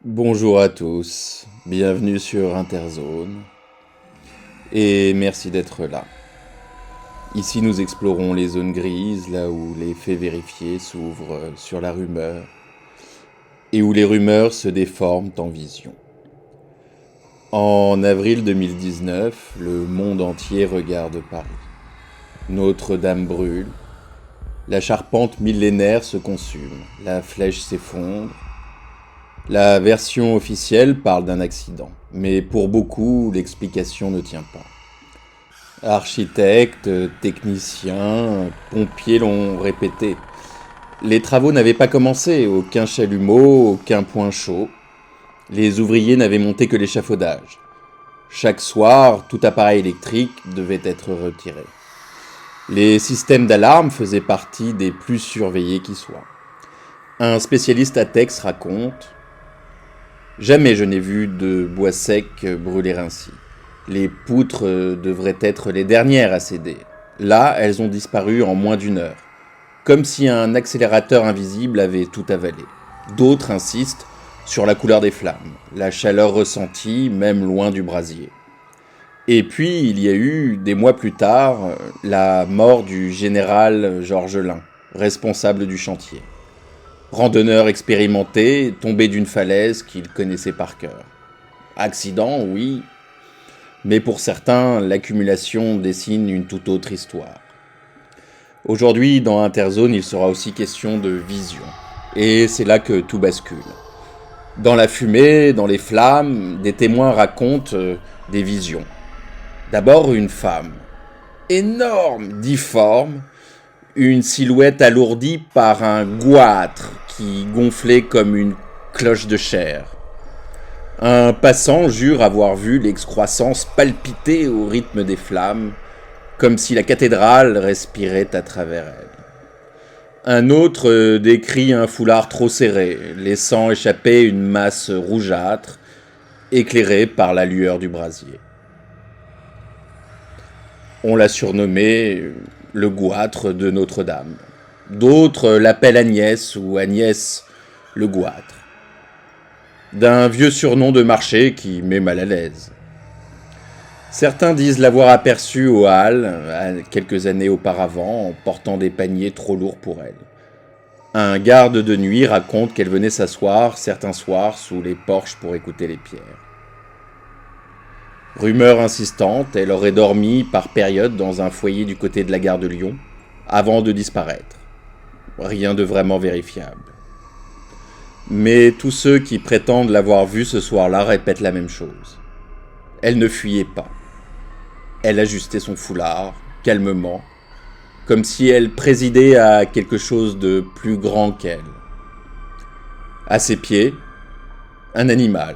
Bonjour à tous, bienvenue sur Interzone et merci d'être là. Ici nous explorons les zones grises, là où les faits vérifiés s'ouvrent sur la rumeur et où les rumeurs se déforment en vision. En avril 2019, le monde entier regarde Paris. Notre-Dame brûle, la charpente millénaire se consume, la flèche s'effondre. La version officielle parle d'un accident, mais pour beaucoup, l'explication ne tient pas. Architectes, techniciens, pompiers l'ont répété. Les travaux n'avaient pas commencé, aucun chalumeau, aucun point chaud. Les ouvriers n'avaient monté que l'échafaudage. Chaque soir, tout appareil électrique devait être retiré. Les systèmes d'alarme faisaient partie des plus surveillés qui soient. Un spécialiste à Tex raconte: jamais je n'ai vu de bois sec brûler ainsi. Les poutres devraient être les dernières à céder. Là, elles ont disparu en moins d'une heure, comme si un accélérateur invisible avait tout avalé. D'autres insistent sur la couleur des flammes, la chaleur ressentie même loin du brasier. Et puis, il y a eu, des mois plus tard, la mort du général Georges Lin, responsable du chantier. Randonneur expérimenté, tombé d'une falaise qu'il connaissait par cœur. Accident, oui, mais pour certains, l'accumulation dessine une toute autre histoire. Aujourd'hui, dans Interzone, il sera aussi question de vision. Et c'est là que tout bascule. Dans la fumée, dans les flammes, des témoins racontent des visions. D'abord une femme, énorme, difforme, une silhouette alourdie par un goitre qui gonflait comme une cloche de chair. Un passant jure avoir vu l'excroissance palpiter au rythme des flammes, comme si la cathédrale respirait à travers elle. Un autre décrit un foulard trop serré, laissant échapper une masse rougeâtre, éclairée par la lueur du brasier. On l'a surnommé le goitre de Notre-Dame. D'autres l'appellent Agnès ou Agnès le goitre. D'un vieux surnom de marché qui met mal à l'aise. Certains disent l'avoir aperçue aux Halles quelques années auparavant en portant des paniers trop lourds pour elle. Un garde de nuit raconte qu'elle venait s'asseoir certains soirs sous les porches pour écouter les pierres. Rumeur insistante, elle aurait dormi par période dans un foyer du côté de la gare de Lyon, avant de disparaître. Rien de vraiment vérifiable. Mais tous ceux qui prétendent l'avoir vue ce soir-là répètent la même chose. Elle ne fuyait pas. Elle ajustait son foulard, calmement, comme si elle présidait à quelque chose de plus grand qu'elle. À ses pieds, un animal.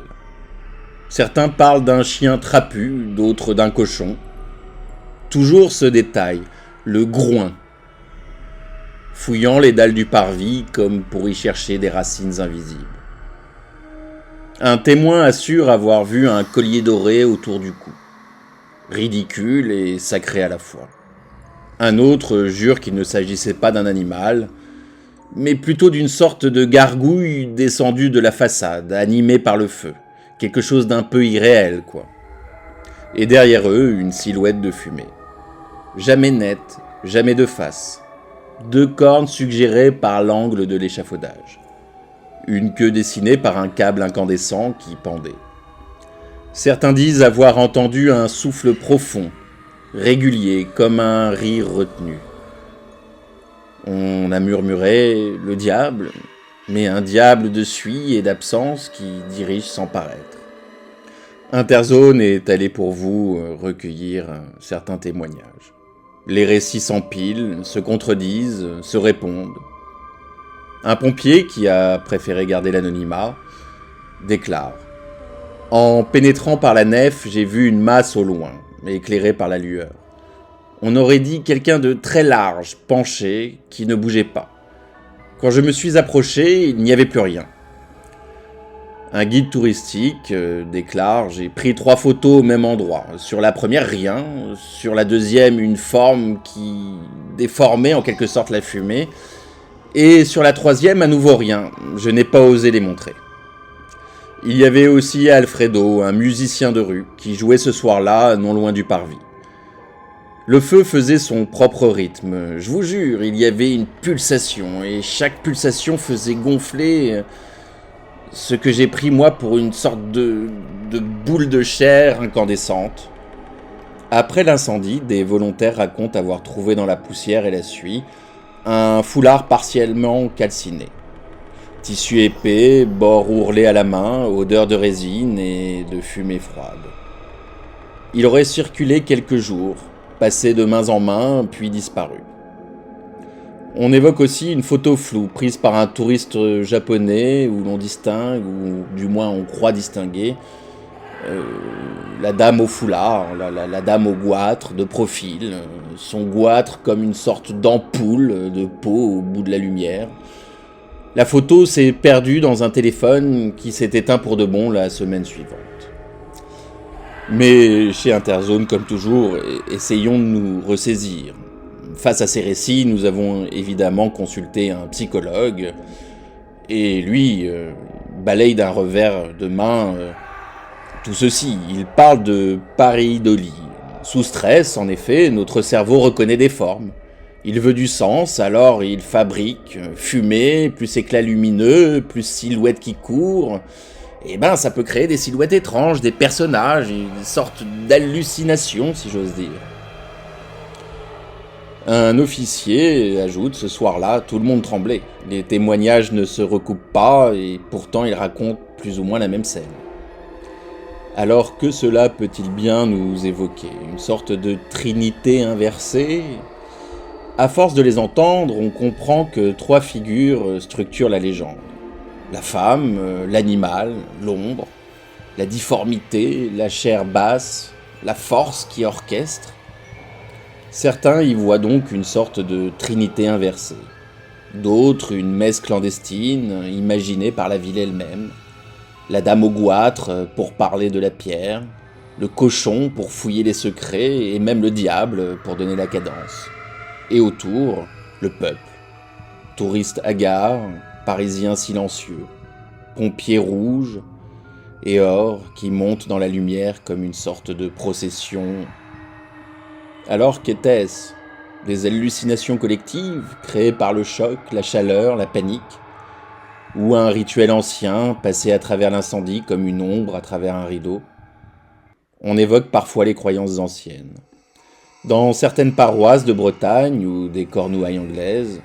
Certains parlent d'un chien trapu, d'autres d'un cochon. Toujours ce détail, le groin, fouillant les dalles du parvis comme pour y chercher des racines invisibles. Un témoin assure avoir vu un collier doré autour du cou, ridicule et sacré à la fois. Un autre jure qu'il ne s'agissait pas d'un animal, mais plutôt d'une sorte de gargouille descendue de la façade, animée par le feu. Quelque chose d'un peu irréel, quoi. Et derrière eux, une silhouette de fumée. Jamais nette, jamais de face. Deux cornes suggérées par l'angle de l'échafaudage. Une queue dessinée par un câble incandescent qui pendait. Certains disent avoir entendu un souffle profond, régulier, comme un rire retenu. On a murmuré le diable, mais un diable de suie et d'absence qui dirige sans paraître. Interzone est allé pour vous recueillir certains témoignages. Les récits s'empilent, se contredisent, se répondent. Un pompier, qui a préféré garder l'anonymat, déclare: en pénétrant par la nef, j'ai vu une masse au loin, éclairée par la lueur. On aurait dit quelqu'un de très large, penché, qui ne bougeait pas. Quand je me suis approché, il n'y avait plus rien. Un guide touristique déclare: j'ai pris 3 photos au même endroit. Sur la première, rien. Sur la deuxième, une forme qui déformait en quelque sorte la fumée. Et sur la troisième, à nouveau rien. Je n'ai pas osé les montrer. Il y avait aussi Alfredo, un musicien de rue, qui jouait ce soir-là, non loin du parvis. Le feu faisait son propre rythme. Je vous jure, il y avait une pulsation, et chaque pulsation faisait gonfler ce que j'ai pris moi pour une sorte de boule de chair incandescente. Après l'incendie, des volontaires racontent avoir trouvé dans la poussière et la suie un foulard partiellement calciné. Tissu épais, bord ourlé à la main, odeur de résine et de fumée froide. Il aurait circulé quelques jours, passé de main en main, puis disparu. On évoque aussi une photo floue prise par un touriste japonais où l'on distingue, ou du moins on croit distinguer, la dame au foulard, la dame au goitre, de profil, son goitre comme une sorte d'ampoule de peau au bout de la lumière. La photo s'est perdue dans un téléphone qui s'est éteint pour de bon la semaine suivante. Mais chez Interzone, comme toujours, essayons de nous ressaisir. Face à ces récits, nous avons évidemment consulté un psychologue, et lui balaye d'un revers de main tout ceci. Il parle de pareidolie. Sous stress, en effet, notre cerveau reconnaît des formes. Il veut du sens, alors il fabrique fumée, plus éclat lumineux, plus silhouette qui court. Et ben, ça peut créer des silhouettes étranges, des personnages, une sorte d'hallucination, si j'ose dire. Un officier ajoute, ce soir-là, tout le monde tremblait. Les témoignages ne se recoupent pas, et pourtant ils racontent plus ou moins la même scène. Alors que cela peut-il bien nous évoquer? Une sorte de trinité inversée? À force de les entendre, on comprend que trois figures structurent la légende. La femme, l'animal, l'ombre, la difformité, la chair basse, la force qui orchestre. Certains y voient donc une sorte de trinité inversée. D'autres, une messe clandestine, imaginée par la ville elle-même. La dame au goitre pour parler de la pierre, le cochon pour fouiller les secrets et même le diable pour donner la cadence. Et autour, le peuple. Touristes hagards, parisiens silencieux, pompiers rouges et or qui montent dans la lumière comme une sorte de procession. Alors qu'était-ce? Des hallucinations collectives créées par le choc, la chaleur, la panique? Ou un rituel ancien passé à travers l'incendie comme une ombre à travers un rideau? On évoque parfois les croyances anciennes. Dans certaines paroisses de Bretagne ou des Cornouailles anglaises,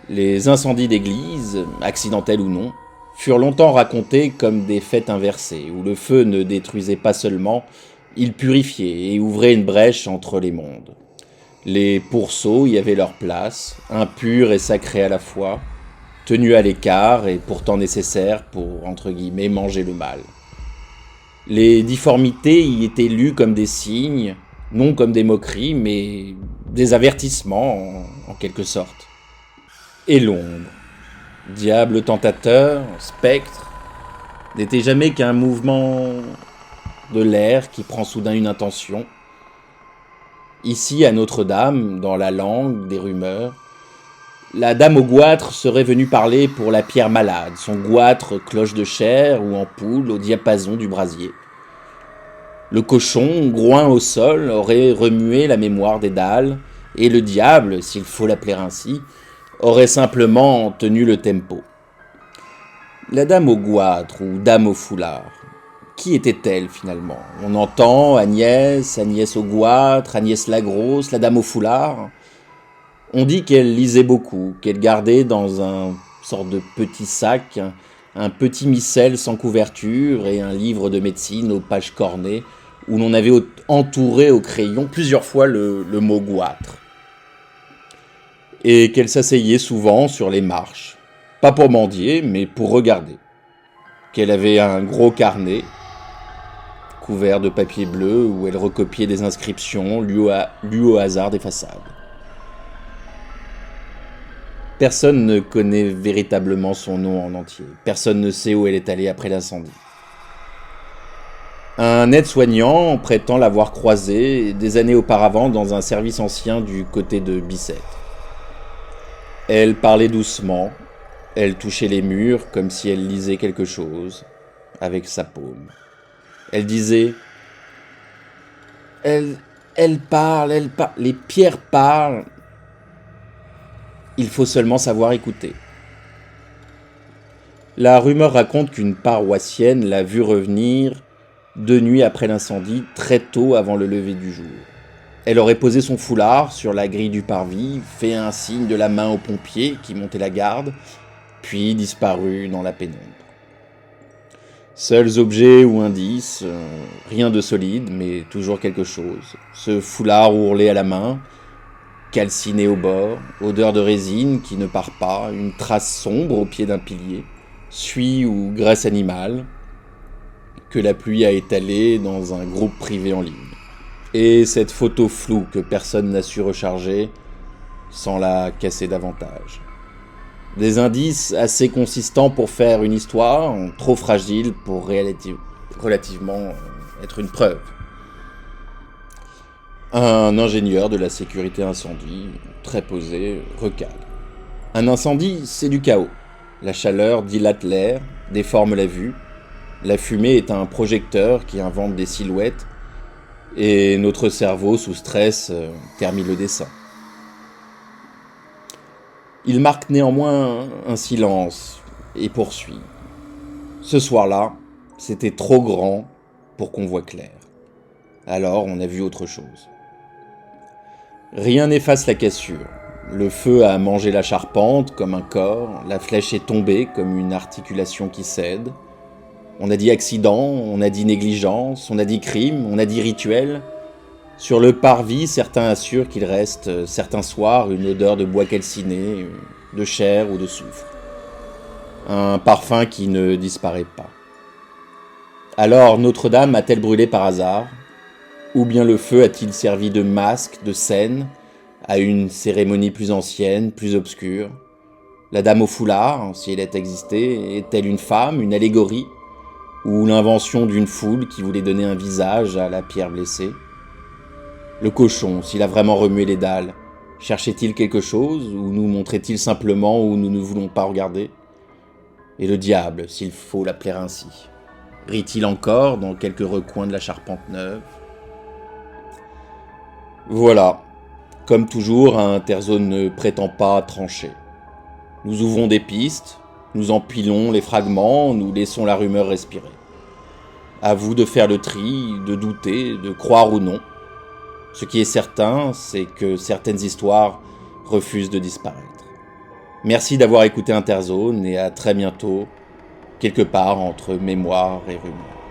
les incendies d'églises, accidentels ou non, furent longtemps racontés comme des fêtes inversées, où le feu ne détruisait pas seulement, il purifiait et ouvrait une brèche entre les mondes. Les pourceaux y avaient leur place, impurs et sacrés à la fois, tenus à l'écart et pourtant nécessaires pour, entre guillemets, manger le mal. Les difformités y étaient lues comme des signes, non comme des moqueries, mais des avertissements en quelque sorte. Et l'ombre, diable tentateur, spectre, n'était jamais qu'un mouvement de l'air qui prend soudain une intention. Ici, à Notre-Dame, dans la langue des rumeurs, la dame au goitre serait venue parler pour la pierre malade, son goitre cloche de chair ou ampoule au diapason du brasier. Le cochon, groin au sol, aurait remué la mémoire des dalles, et le diable, s'il faut l'appeler ainsi, aurait simplement tenu le tempo. La dame au goitre ou dame au foulard, qui était-elle finalement? On entend Agnès, Agnès au goitre, Agnès la grosse, la dame au foulard. On dit qu'elle lisait beaucoup, qu'elle gardait dans un sorte de petit sac un petit missel sans couverture et un livre de médecine aux pages cornées où l'on avait entouré au crayon plusieurs fois le mot goitre. Et qu'elle s'asseyait souvent sur les marches, pas pour mendier, mais pour regarder. Qu'elle avait un gros carnet couvert de papier bleu où elle recopiait des inscriptions lues au hasard des façades. Personne ne connaît véritablement son nom en entier. Personne ne sait où elle est allée après l'incendie. Un aide-soignant prétend l'avoir croisée des années auparavant dans un service ancien du côté de Bicêtre. Elle parlait doucement, elle touchait les murs comme si elle lisait quelque chose. avec sa paume. Elle disait « Elle parle, les pierres parlent. Il faut seulement savoir écouter. » La rumeur raconte qu'une paroissienne l'a vue revenir 2 nuits après l'incendie, très tôt avant le lever du jour. Elle aurait posé son foulard sur la grille du parvis, fait un signe de la main aux pompiers qui montaient la garde, puis disparu dans la pénombre. Seuls objets ou indices, rien de solide, mais toujours quelque chose. Ce foulard ourlé à la main, calciné au bord, odeur de résine qui ne part pas, une trace sombre au pied d'un pilier, suie ou graisse animale, que la pluie a étalée dans un groupe privé en ligne. Et cette photo floue que personne n'a su recharger sans la casser davantage. Des indices assez consistants pour faire une histoire, trop fragiles pour relativement être une preuve. Un ingénieur de la sécurité incendie, très posé, recale. Un incendie, c'est du chaos. La chaleur dilate l'air, déforme la vue. La fumée est un projecteur qui invente des silhouettes et notre cerveau, sous stress, termine le dessin. Il marque néanmoins un silence et poursuit. Ce soir-là, c'était trop grand pour qu'on voie clair. Alors, on a vu autre chose. Rien n'efface la cassure. Le feu a mangé la charpente comme un corps, la flèche est tombée comme une articulation qui cède. On a dit accident, on a dit négligence, on a dit crime, on a dit rituel. Sur le parvis, certains assurent qu'il reste certains soirs une odeur de bois calciné, de chair ou de soufre. Un parfum qui ne disparaît pas. Alors Notre-Dame a-t-elle brûlé par hasard? Ou bien le feu a-t-il servi de masque, de scène, à une cérémonie plus ancienne, plus obscure? La dame au foulard, si elle a existé, est-elle une femme, une allégorie? Ou l'invention d'une foule qui voulait donner un visage à la pierre blessée? Le cochon, s'il a vraiment remué les dalles, cherchait-il quelque chose ou nous montrait-il simplement où nous ne voulons pas regarder? Et le diable, s'il faut l'appeler ainsi, rit-il encore dans quelques recoins de la charpente neuve? Voilà, comme toujours, Interzone ne prétend pas trancher. Nous ouvrons des pistes, nous empilons les fragments, nous laissons la rumeur respirer. À vous de faire le tri, de douter, de croire ou non. Ce qui est certain, c'est que certaines histoires refusent de disparaître. Merci d'avoir écouté Interzone et à très bientôt, quelque part entre mémoire et rumeur.